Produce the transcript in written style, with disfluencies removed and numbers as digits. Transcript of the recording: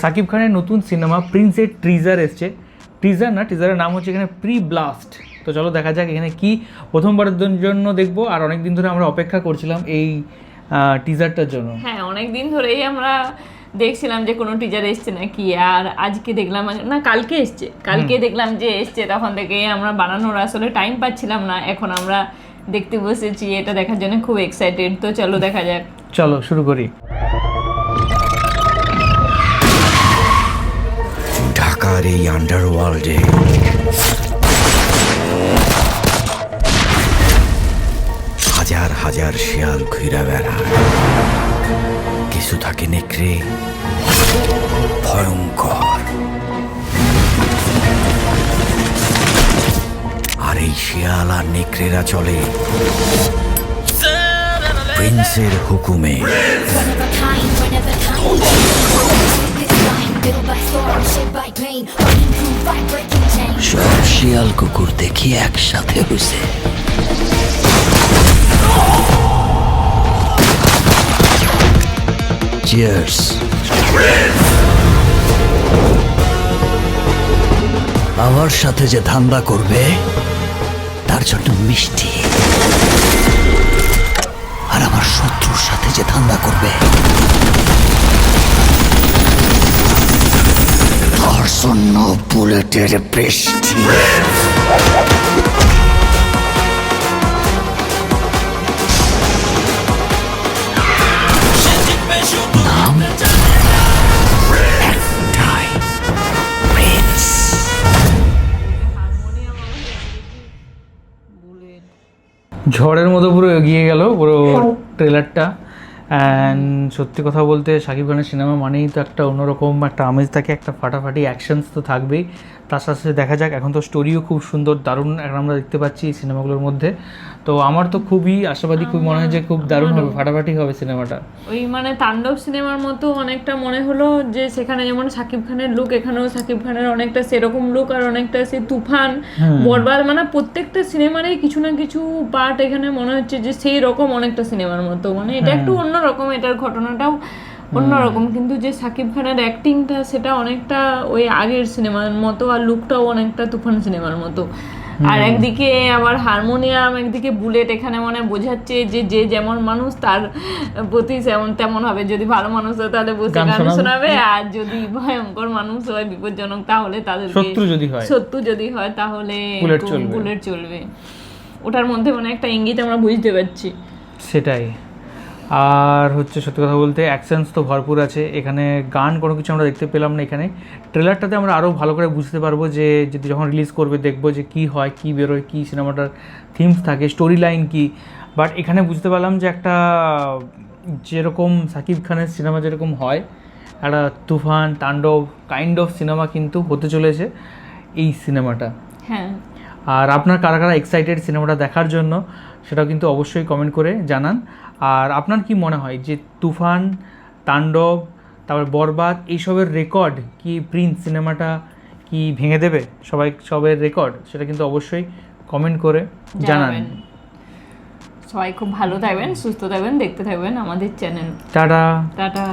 সাকিব খানের নতুন cinema প্রিন্সের teaser এসছে, টিজার না, টিজারের নাম হচ্ছে এখানে প্রি ব্লাস্ট। তো চলো দেখা যাক এখানে কি, প্রথমবারের জন্য দেখবো, আর অনেক দিন ধরে আমরা অপেক্ষা করছিলাম এই টিজারটার জন্য। হ্যাঁ, অনেক দিন ধরেই আমরা দেখছিলাম যে কোনো টিজার এসছে নাকি, আর আজকে দেখলাম, না কালকে এসছে, কালকে দেখলাম যে এসছে। তখন থেকে আমরা বানানোর আসলে টাইম পাচ্ছিলাম না, এখন আমরা দেখতে বসেছি, এটা দেখার জন্য খুব এক্সাইটেড। তো চলো দেখা যাক, চলো শুরু করি। ঢাকার এই আন্ডারওয়ার্ল্ডে হাজার হাজার শিয়াল ঘুরে বেড়ায়। কিছু থাকে নেকড়ে, ভয়ঙ্কর, আর এই শিয়াল আর নেকড়েরা চলে প্রিন্সের হুকুমে। সব শিয়াল কুকুর দেখি একসাথে হয়েছে। চিয়ার্স। আমার সাথে যে ধান্দা করবে তার জন্য মিষ্টি, আর আমার শত্রুর সাথে যে ধান্দা করবে তার জন্য বুলেটের বৃষ্টি। নাম একটাই, প্রিন্স। ঝড়ের মতো পুরো এগিয়ে গেল পুরো ট্রেলারটা। অ্যান্ড সত্যি কথা বলতে শাকিব খানের সিনেমা মানেই তো একটা অন্যরকম একটা আমেজ থাকে, একটা ফাটাফাটি অ্যাকশনস তো থাকবেই, তার সাথে সাথে দেখা যাক। এখন তো স্টোরিও খুব সুন্দর, দারুণ এখন আমরা দেখতে পাচ্ছি এই সিনেমাগুলোর মধ্যে। তো আমার তো খুবই আশাবাদী, খুব মনে হয় যে খুব দারুণ হবে, ফাটাফাটি হবে সিনেমাটা। ওই মানে তাণ্ডব সিনেমার মতো অনেকটা মনে হলো, যে সেখানে যেমন শাকিব খানের লুক, এখানেও শাকিব খানের অনেকটা সেরকম লুক, আর অনেকটা সে তুফান, বরবাদ, মানে প্রত্যেকটা সিনেমারই কিছু না কিছু পার্ট এখানে মনে হচ্ছে যে সেই রকম অনেকটা সিনেমার মতো। মানে এটা একটু অন্যরকম, এটার ঘটনাটাও অন্যরকম, কিন্তু যে শাকিব খানের অ্যাক্টিংটা সেটা অনেকটা ওই আগের সিনেমার মতো, আর লুকটাও অনেকটা তুফান সিনেমার মতো। আর একদিকে আবার হারমোনিয়াম, একদিকে বুলেট, এখানে মানে বোঝাচ্ছে যে যে যেমন মানুষ তার প্রতি তেমন হবে। যদি ভালো মানুষ হয় তাহলে বসে গান শোনাবে, আর যদি ভয়ঙ্কর মানুষ হয়, বিপজ্জনক, তাহলে তাদেরকে, শত্রু যদি হয় তাহলে বুলেট চলবে। ওটার মধ্যে মানে একটা ইঙ্গিত আমরা বুঝতে পারছি। সেটাই। আর হচ্ছে সত্যি কথা বলতে অ্যাকশনস তো ভরপুর আছে এখানে, গান কোনো কিছু আমরা দেখতে পেলাম না এখানে। ট্রেলারটাতে আমরা আরও ভালো করে বুঝতে পারবো, যে যদি যখন রিলিজ করবে দেখবো যে কী হয়, কী বেরোয়, কী সিনেমাটার থিমস থাকে, স্টোরি লাইন কী। বাট এখানে বুঝতে পারলাম যে একটা যেরকম সাকিব খানের সিনেমা যেরকম হয়, একটা তুফান তাণ্ডব কাইন্ড অফ সিনেমা কিন্তু হতে চলেছে এই সিনেমাটা। হ্যাঁ। আর আপনার কারা কারা এক্সাইটেড সিনেমাটা দেখার জন্য সেটাও কিন্তু অবশ্যই কমেন্ট করে জানান। আর আপনার কি মনে হয় যে তুফান, তাণ্ডব, তারপর বরবাদ, এইসবের রেকর্ড কি প্রিন্স সিনেমাটা কি ভেঙে দেবে সবের রেকর্ড? সেটা কিন্তু অবশ্যই কমেন্ট করে জানান। সবাই খুব ভালো থাকবেন, সুস্থ থাকবেন, দেখতে থাকবেন আমাদের চ্যানেল। Tata tata.